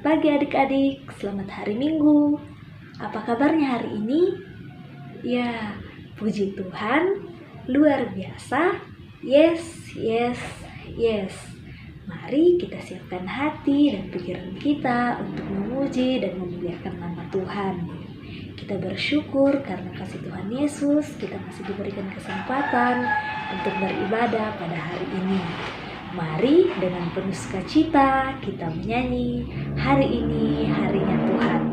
pagi adik-adik, selamat hari Minggu. Apa kabarnya hari ini? Ya, puji Tuhan, luar biasa. Yes. Mari kita siapkan hati dan pikiran kita untuk memuji dan memuliakan nama Tuhan. Kita bersyukur karena kasih Tuhan Yesus, kita masih diberikan kesempatan untuk beribadah pada hari ini. Mari dengan penuh sukacita kita menyanyi, hari ini harinya Tuhan.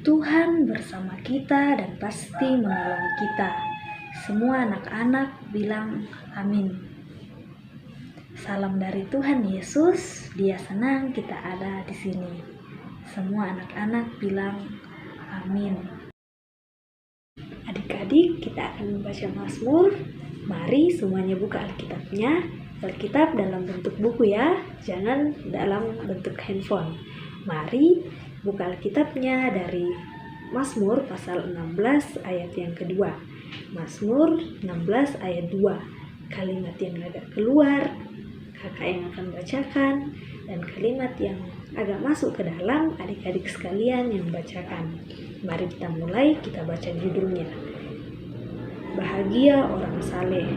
Tuhan bersama kita dan pasti menolong kita. Semua anak-anak bilang amin. Salam dari Tuhan Yesus, Dia senang kita ada di sini. Semua anak-anak bilang amin. Adik-adik, kita akan membaca Mazmur. Mari semuanya buka Alkitabnya. Alkitab dalam bentuk buku ya, jangan dalam bentuk handphone. Mari buka Alkitabnya dari Mazmur pasal 16 ayat yang kedua. Mazmur 16 ayat 2. Kalimat yang agak keluar, kakak yang akan bacakan, dan kalimat yang agak masuk ke dalam, adik-adik sekalian yang bacakan. Mari kita mulai, kita baca judulnya. Bahagia orang saleh.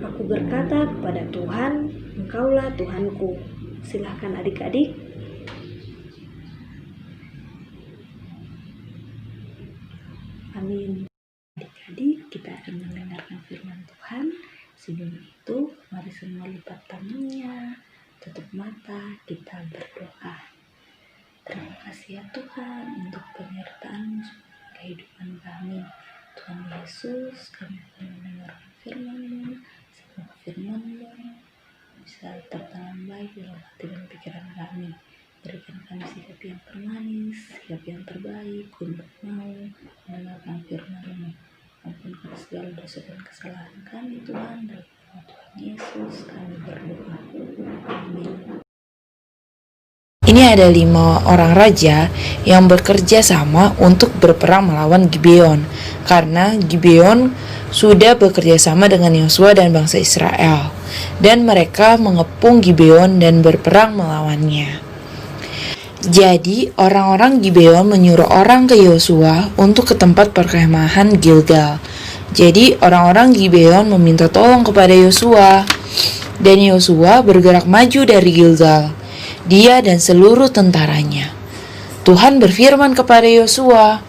Aku berkata kepada Tuhan, Engkaulah Tuhanku. Silahkan adik-adik. Amin. Adik-adik, kita akan mendengarkan firman Tuhan. Sebelum itu, mari semua lipat tangannya, tutup mata, kita berdoa. Terima kasih ya Tuhan untuk penyertaan kehidupan kami. Tuhan Yesus, kami akan mendengarkan firman-Mu. Semoga firman-Mu bisa tertanam baik dalam hati dan pikiran kami. Berikan kami sikap yang termanis, sikap yang terbaik untuk mau mendengarkan firman-Mu. Ampunkan segala dosa dan kesalahan kami Tuhan, dalam nama Tuhan Yesus kami berdoa. Amin. Ini ada 5 orang raja yang bekerja sama untuk berperang melawan Gibeon, karena Gibeon sudah bekerja sama dengan Yosua dan bangsa Israel, dan mereka mengepung Gibeon dan berperang melawannya. Jadi orang-orang Gibeon menyuruh orang ke Yosua untuk ke tempat perkemahan Gilgal. Jadi orang-orang Gibeon meminta tolong kepada Yosua, dan Yosua bergerak maju dari Gilgal, dia dan seluruh tentaranya. Tuhan berfirman kepada Yosua,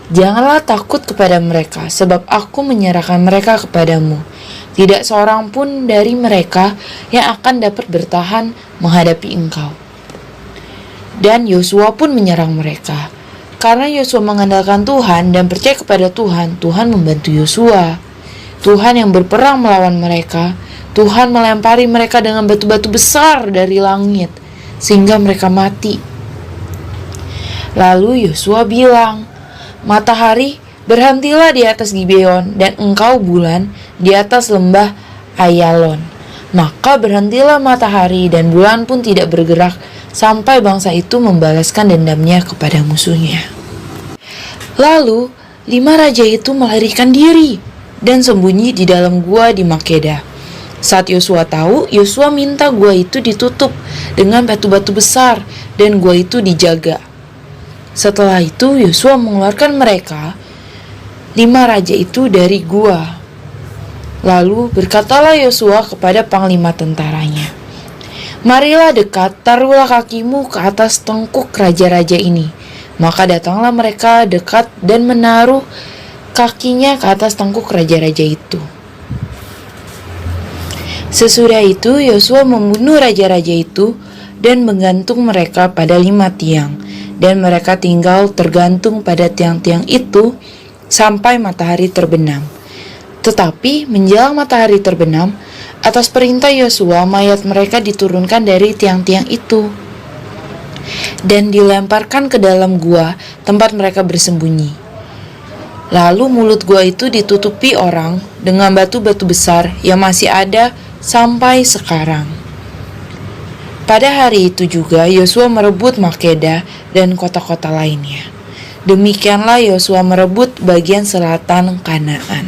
"Janganlah takut kepada mereka, sebab aku menyerahkan mereka kepadamu. Tidak seorang pun dari mereka yang akan dapat bertahan menghadapi engkau." Dan Yosua pun menyerang mereka. Karena Yosua mengandalkan Tuhan dan percaya kepada Tuhan, Tuhan membantu Yosua. Tuhan yang berperang melawan mereka, Tuhan melempari mereka dengan batu-batu besar dari langit, sehingga mereka mati. Lalu Yosua bilang, "Matahari, berhentilah di atas Gibeon, dan engkau bulan di atas lembah Ayalon." Maka berhentilah matahari dan bulan pun tidak bergerak sampai bangsa itu membalaskan dendamnya kepada musuhnya. Lalu 5 raja itu melarikan diri dan sembunyi di dalam gua di Makeda. Saat Yosua tahu, Yosua minta gua itu ditutup dengan batu-batu besar dan gua itu dijaga. Setelah itu Yosua mengeluarkan mereka 5 raja itu dari gua. Lalu berkatalah Yosua kepada panglima tentaranya, "Marilah dekat, taruhlah kakimu ke atas tengkuk raja-raja ini." Maka datanglah mereka dekat dan menaruh kakinya ke atas tengkuk raja-raja itu. Sesudah itu Yosua membunuh raja-raja itu dan menggantung mereka pada 5 tiang, dan mereka tinggal tergantung pada tiang-tiang itu sampai matahari terbenam. Tetapi menjelang matahari terbenam, atas perintah Yosua mayat mereka diturunkan dari tiang-tiang itu dan dilemparkan ke dalam gua tempat mereka bersembunyi. Lalu mulut gua itu ditutupi orang dengan batu-batu besar yang masih ada sampai sekarang. Pada hari itu juga Yosua merebut Makeda dan kota-kota lainnya. Demikianlah Yosua merebut bagian selatan Kanaan.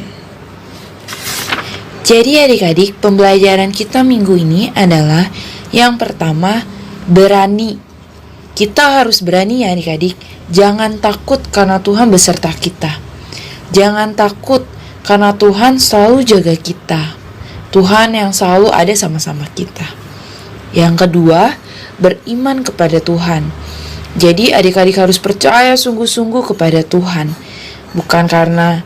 Jadi adik-adik, pembelajaran kita minggu ini adalah yang pertama, berani. Kita harus berani ya adik-adik. Jangan takut karena Tuhan beserta kita. Jangan takut karena Tuhan selalu jaga kita. Tuhan yang selalu ada sama-sama kita. Yang kedua, beriman kepada Tuhan. Jadi adik-adik harus percaya sungguh-sungguh kepada Tuhan. Bukan karena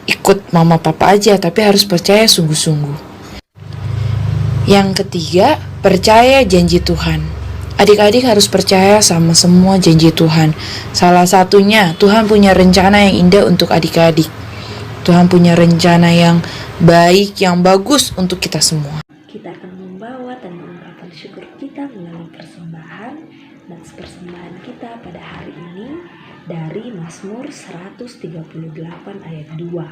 ikut mama papa aja, tapi harus percaya sungguh-sungguh. Yang ketiga, percaya janji Tuhan. Adik-adik harus percaya sama semua janji Tuhan. Salah satunya, Tuhan punya rencana yang indah untuk adik-adik. Tuhan punya rencana yang baik, yang bagus untuk kita semua. Kita akan membawa dan mengungkapkan syukur kita melalui persembahan, dan persembahan kita pada hari ini dari Mazmur 138 ayat 2.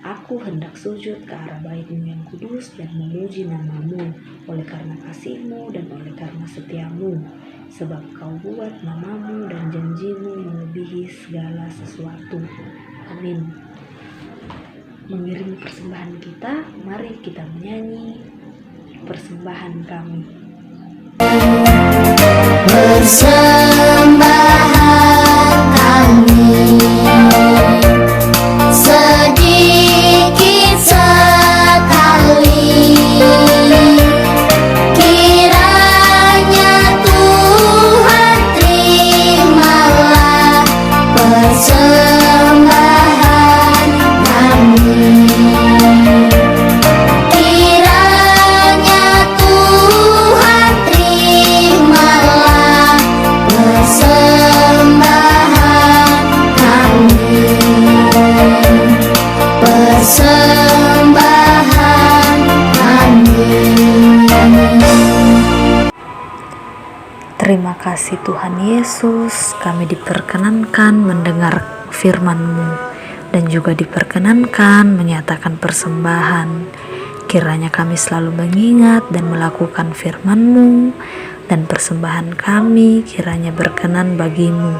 Aku hendak sujud ke arah bait-Mu yang kudus dan memuji nama-Mu oleh karena kasih-Mu dan oleh karena setia-Mu, sebab Kau buat nama-Mu dan janji-Mu melebihi segala sesuatu. Amin. Mengiringi persembahan kita, mari kita menyanyi persembahan kami. Persembahan kami sedikit sekali, kiranya Tuhan terimalah persembahan kami. Kiranya Tuhan terimalah persembahan kami. Persembahan kami. Terima kasih Tuhan Yesus, kami diperkenankan mendengar firman-Mu dan juga diperkenankan menyatakan persembahan. Kiranya kami selalu mengingat dan melakukan firman-Mu, dan persembahan kami kiranya berkenan bagi-Mu.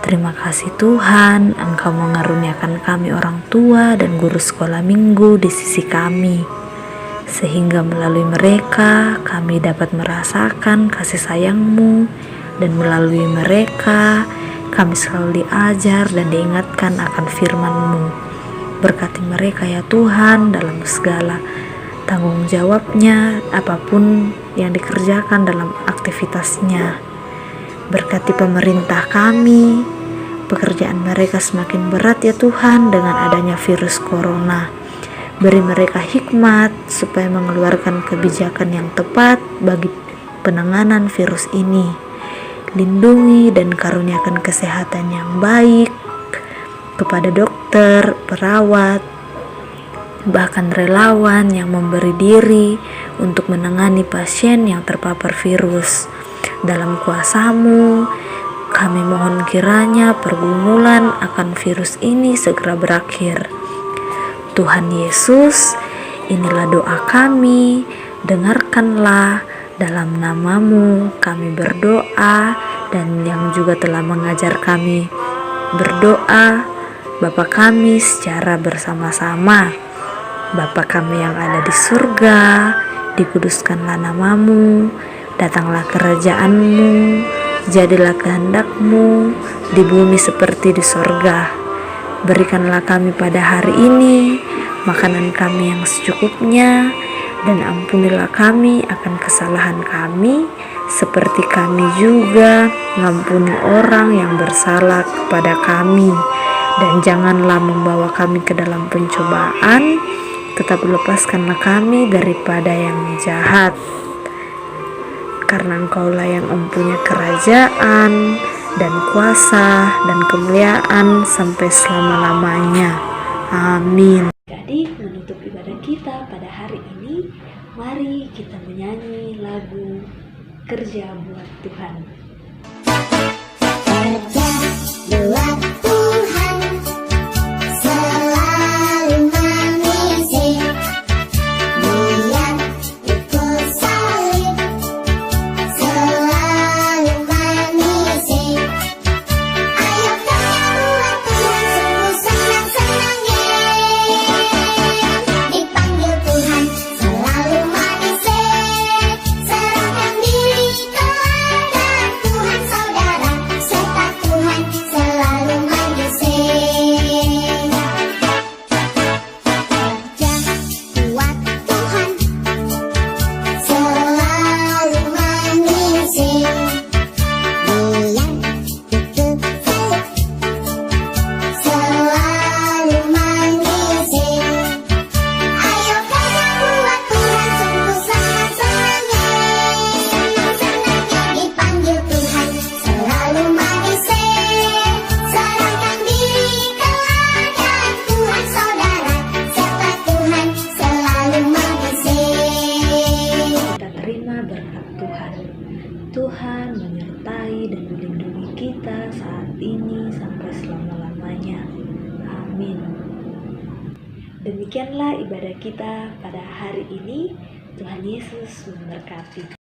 Terima kasih Tuhan, Engkau mengaruniakan kami orang tua dan guru sekolah minggu di sisi kami, sehingga melalui mereka kami dapat merasakan kasih sayang-Mu, dan melalui mereka kami selalu diajar dan diingatkan akan firman-Mu. Berkati mereka ya Tuhan dalam segala tanggung jawabnya, apapun yang dikerjakan dalam aktivitasnya. Berkati pemerintah kami, pekerjaan mereka semakin berat ya Tuhan dengan adanya virus corona. Beri mereka hikmat supaya mengeluarkan kebijakan yang tepat bagi penanganan virus ini. Lindungi dan karuniakan kesehatan yang baik kepada dokter, perawat, bahkan relawan yang memberi diri untuk menangani pasien yang terpapar virus. Dalam kuasa-Mu, kami mohon kiranya pergumulan akan virus ini segera berakhir. Tuhan Yesus, inilah doa kami, dengarkanlah, dalam nama-Mu kami berdoa, dan yang juga telah mengajar kami berdoa Bapa kami secara bersama-sama. Bapa kami yang ada di surga, dikuduskanlah namamu, datanglah kerajaanmu, jadilah kehendak-Mu di bumi seperti di surga. Berikanlah kami pada hari ini makanan kami yang secukupnya, dan ampunilah kami akan kesalahan kami, seperti kami juga mengampuni orang yang bersalah kepada kami. Dan janganlah membawa kami ke dalam pencobaan, tetapi lepaskanlah kami daripada yang jahat. Karena Engkaulah yang mempunyai kerajaan dan kuasa dan kemuliaan sampai selama-lamanya. Amin. Jadi menutup ibadah kita pada hari ini, mari kita menyanyi lagu Kerja Buat Tuhan. Kerja buat Tuhan, selalu mengisi, Dia ikut salib, selalu mengisi. Ayo kerja buat Tuhan, sungguh senang-senangnya. Dipanggil Tuhan, selalu mengisi, serahkan diri ke hadapan Tuhan saudara, serta Tuhan selalu mengisi. Kerja buat Tuhan, selalu mengisi, Dia ikut salib, selalu mengisi. Ayo kerja buat Tuhan, sungguh senang-senangnya, senang-senangnya. Dipanggil Tuhan, selalu mengisi, serahkan diri ke hadapan Tuhan saudara, serta Tuhan selalu mengisi. Kita terima berkat Tuhan. Tuhan menyertai dan melindungi kita saat ini sampai selama-lamanya. Amin. Demikianlah ibadah kita pada hari ini. Tuhan Yesus memberkati.